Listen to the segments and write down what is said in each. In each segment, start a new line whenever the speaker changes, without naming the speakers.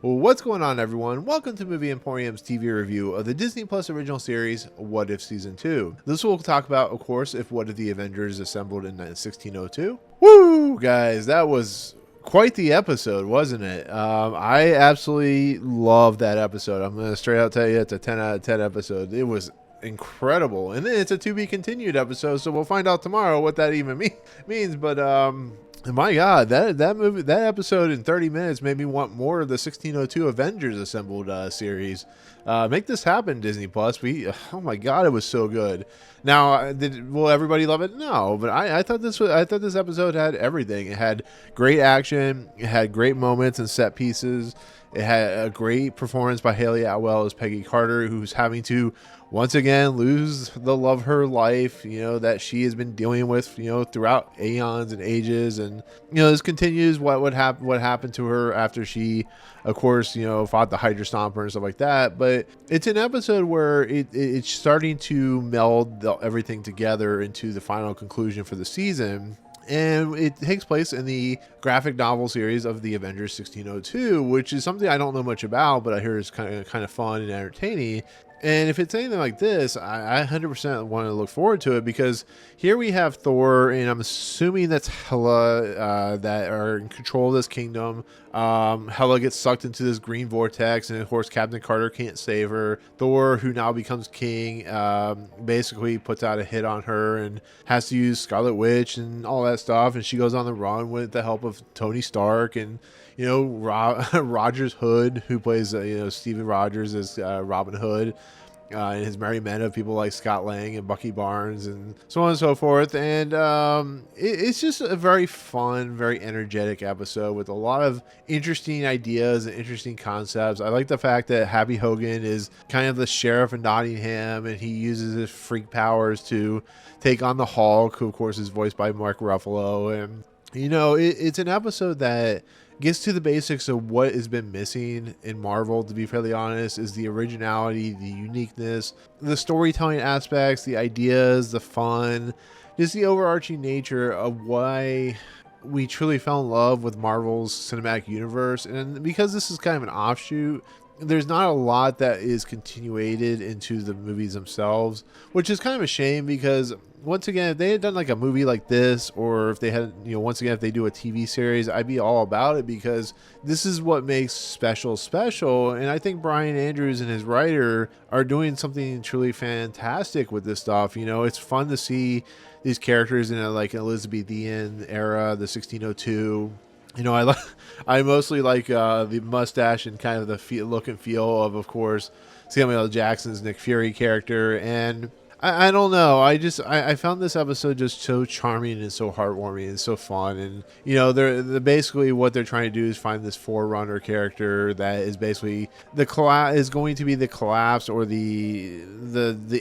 What's going on, everyone? Welcome to Movie Emporium's TV review of the Disney Plus original series, What If Season 2. This will talk about, of course, if what if the Avengers assembled in 1602. Woo! Guys, that was quite the episode, wasn't it? I absolutely love that episode. I'm going to straight out tell you it's a 10 out of 10 episode. It was incredible. And then it's a to be continued episode, so we'll find out tomorrow what that even means. But my God, that episode in 30 minutes made me want more of the 1602 Avengers assembled series. Make this happen, Disney Plus. Oh my God, it was so good. Now, will everybody love it? No, but I thought this episode had everything. It had great action. It had great moments and set pieces. It had a great performance by Hayley Atwell as Peggy Carter, who's having to once again lose the love of her life, that she has been dealing with, throughout aeons and ages. And, this continues what happened to her after she, of course, fought the Hydra Stomper and stuff like that. But it's an episode where it's starting to meld everything together into the final conclusion for the season. And it takes place in the graphic novel series of the Avengers 1602, which is something I don't know much about, but I hear it's kind of fun and entertaining. And if it's anything like this, I 100% want to look forward to it, because here we have Thor, and I'm assuming that's Hela that are in control of this kingdom. Hela gets sucked into this green vortex, and of course Captain Carter can't save her. Thor, who now becomes king, basically puts out a hit on her and has to use Scarlet Witch and all that stuff, and she goes on the run with the help of Tony Stark and Rodgers Hood, who plays Steven Rodgers as Robin Hood, and his merry men of people like Scott Lang and Bucky Barnes and so on and so forth. And it's just a very fun, very energetic episode with a lot of interesting ideas and interesting concepts. I like the fact that Happy Hogan is kind of the sheriff of Nottingham, and he uses his freak powers to take on the Hulk, who of course is voiced by Mark Ruffalo. And it's an episode that gets to the basics of what has been missing in Marvel, to be fairly honest, is the originality, the uniqueness, the storytelling aspects, the ideas, the fun, just the overarching nature of why we truly fell in love with Marvel's cinematic universe. And because this is kind of an offshoot, there's not a lot that is continuated into the movies themselves, which is kind of a shame, because once again, if they had done like a movie like this, or if they had, once again, if they do a TV series, I'd be all about it, because this is what makes special. And I think Brian Andrews and his writer are doing something truly fantastic with this stuff. It's fun to see these characters in an Elizabethan era, the 1602. I mostly like the mustache and kind of the look and feel of course, Samuel L. Jackson's Nick Fury character. And I don't know. I found this episode just so charming and so heartwarming and so fun. And they're basically what they're trying to do is find this forerunner character that is basically is going to be the collapse or the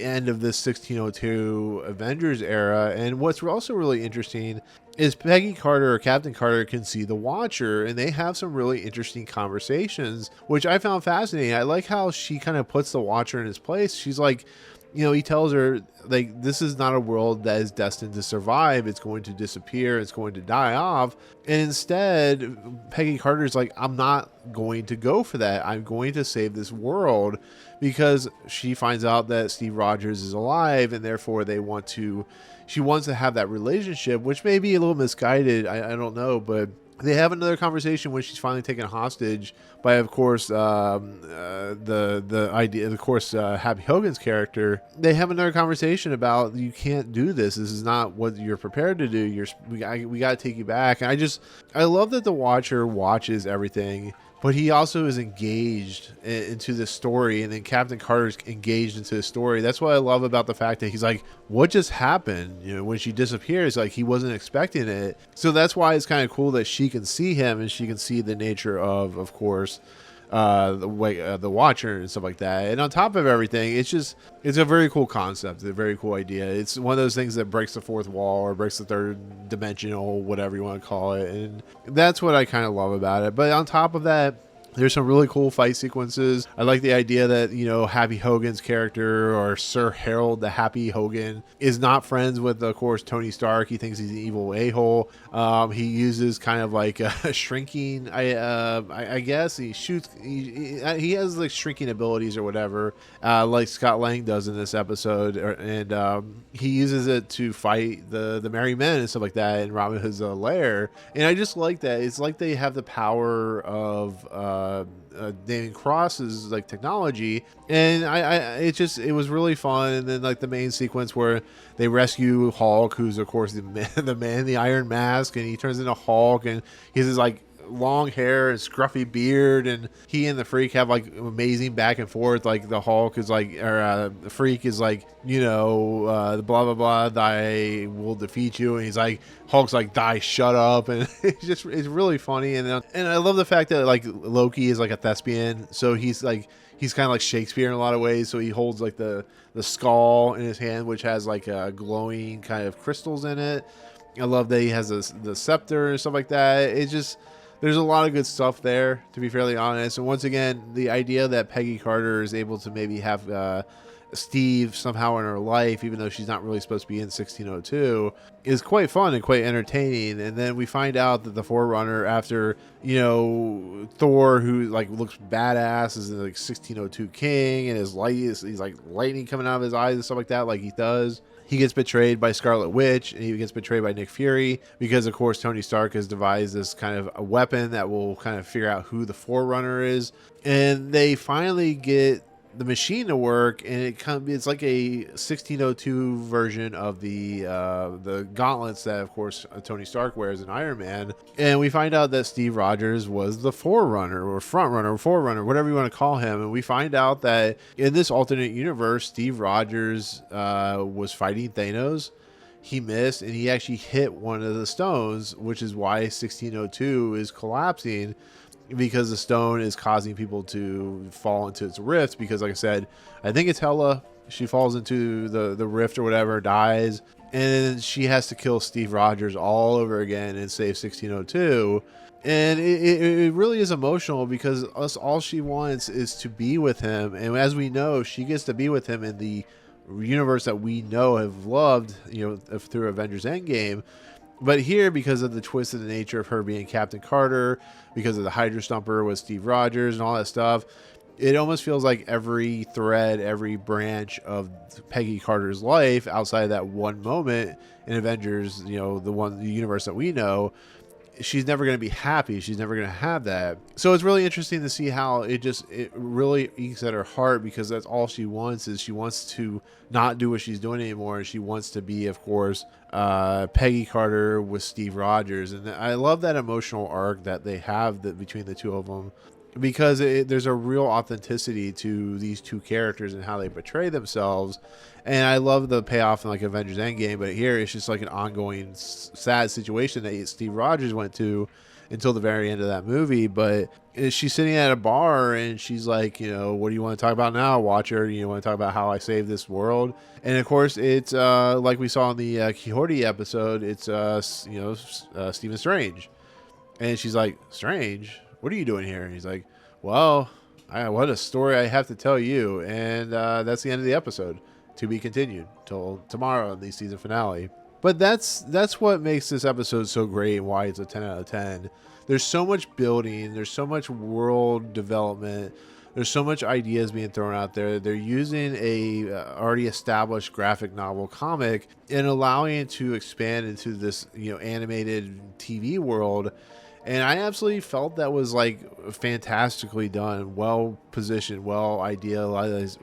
end of this 1602 Avengers era. And what's also really interesting is Peggy Carter or Captain Carter can see the Watcher, and they have some really interesting conversations, which I found fascinating. I like how she kind of puts the Watcher in his place. She's like, he tells her, like, this is not a world that is destined to survive. It's going to disappear. It's going to die off. And instead, Peggy Carter's like, I'm not going to go for that. I'm going to save this world, because she finds out that Steve Rogers is alive, and therefore she wants to have that relationship, which may be a little misguided. I don't know, but they have another conversation when she's finally taken hostage by, of course, the idea, of course, Happy Hogan's character. They have another conversation about, you can't do this. This is not what you're prepared to do. We got to take you back. And I love that the Watcher watches everything, but he also is engaged into this story, and then Captain Carter's engaged into the story. That's what I love about the fact that he's like, what just happened? When she disappears, like, he wasn't expecting it. So that's why it's kind of cool that she can see him, and she can see the nature of course, the Watcher and stuff like that. And on top of everything, it's a very cool concept, a very cool idea. It's one of those things that breaks the fourth wall or breaks the third dimensional, whatever you want to call it. And that's what I kind of love about it. But on top of that, There's some really cool fight sequences. I like the idea that, Happy Hogan's character, or Sir Harold the Happy Hogan, is not friends with, of course, Tony Stark. He thinks he's an evil a-hole. He uses kind of like a shrinking, I guess. He shoots, he has like shrinking abilities or whatever, like Scott Lang does in this episode. And he uses it to fight the Merry Men and stuff like that in Robin Hood's lair. And I just like that. It's like they have the power of David Cross's like technology, and it was really fun. And then like the main sequence where they rescue Hulk, who's of course the man in the Iron Mask, and he turns into Hulk, and he has his like long hair and scruffy beard, and he and the Freak have like amazing back and forth. Like the Hulk is like, or the Freak is like, the blah blah blah, I will defeat you, and he's like, Hulk's like, die, shut up. And it's really funny. And I love the fact that like Loki is like a thespian, so he's kind of like Shakespeare in a lot of ways. So he holds like the skull in his hand, which has like glowing kind of crystals in it. I love that he has the scepter and stuff like that. It's just, there's a lot of good stuff there, to be fairly honest. And once again, the idea that Peggy Carter is able to maybe have Steve somehow in her life, even though she's not really supposed to be in 1602, is quite fun and quite entertaining. And then we find out that the Forerunner, after, Thor, who like looks badass, is like 1602 king, and he's like lightning coming out of his eyes and stuff like that, like he does. He gets betrayed by Scarlet Witch, and he gets betrayed by Nick Fury because, of course, Tony Stark has devised this kind of a weapon that will kind of figure out who the Forerunner is. And they finally get the machine to work, and it's like a 1602 version of the gauntlets that, of course, Tony Stark wears in Iron Man. And we find out that Steve Rogers was the Forerunner, or Frontrunner, or Forerunner, whatever you want to call him. And we find out that in this alternate universe, Steve Rogers was fighting Thanos. He missed, and he actually hit one of the stones, which is why 1602 is collapsing, because the stone is causing people to fall into its rift. Because, like I said, I think it's Hela. She falls into the rift or whatever, dies, and she has to kill Steve Rogers all over again and save 1602. And it really is emotional, because all she wants is to be with him. And as we know, she gets to be with him in the universe that we know have loved, through Avengers Endgame. But here, because of the twisted nature of her being Captain Carter, because of the Hydra Stumper with Steve Rogers and all that stuff, it almost feels like every thread, every branch of Peggy Carter's life outside of that one moment in Avengers, the universe that we know, she's never going to be happy. She's never going to have that. So it's really interesting to see how it really ekes at her heart, because that's all she wants. Is she wants to not do what she's doing anymore. And she wants to be, of course, Peggy Carter with Steve Rogers. And I love that emotional arc that they have between the two of them, because there's a real authenticity to these two characters and how they portray themselves. And I love the payoff in like Avengers Endgame, but here it's just like an ongoing sad situation that Steve Rogers went to until the very end of that movie. But she's sitting at a bar, and she's like, what do you want to talk about now, Watcher? You want to talk about how I saved this world? And of course, it's like we saw in the Quixote episode, it's Stephen Strange. And she's like, Strange? What are you doing here? And he's like, well, what a story I have to tell you. And that's the end of the episode. To be continued till tomorrow in the season finale. But that's what makes this episode so great, and why it's a 10 out of 10. There's so much building. There's so much world development. There's so much ideas being thrown out there. They're using a already established graphic novel comic and allowing it to expand into this animated TV world. And I absolutely felt that was like fantastically done, well positioned, well idealized.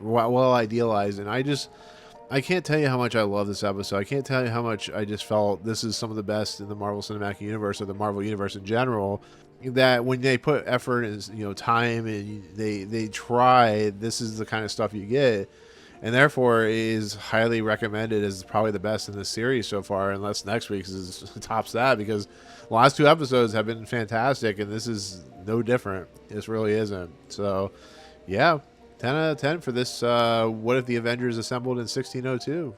And I can't tell you how much I love this episode. I can't tell you how much I just felt this is some of the best in the Marvel Cinematic Universe, or the Marvel Universe in general. That when they put effort and time, and they try, this is the kind of stuff you get. And therefore is highly recommended as probably the best in this series so far, unless next week's tops that, because the last two episodes have been fantastic, and this is no different. This really isn't. So, yeah, 10 out of 10 for this What If the Avengers Assembled in 1602,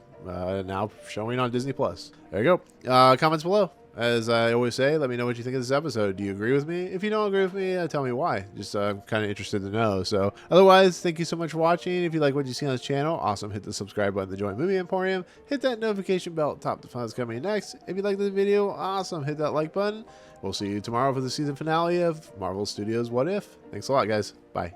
now showing on Disney+. There you go. Comments below. as I always say, let me know what you think of this episode. Do you agree with me? If you don't agree with me, tell me why. Just I'm kind of interested to know. So otherwise, thank you so much for watching. If you like what you see on this channel, awesome. Hit the subscribe button to join Movie Emporium. Hit that notification bell top to find what's coming next. If you like this video, awesome. Hit that like button. We'll see you tomorrow for the season finale of Marvel Studios' What If. Thanks a lot, guys. Bye.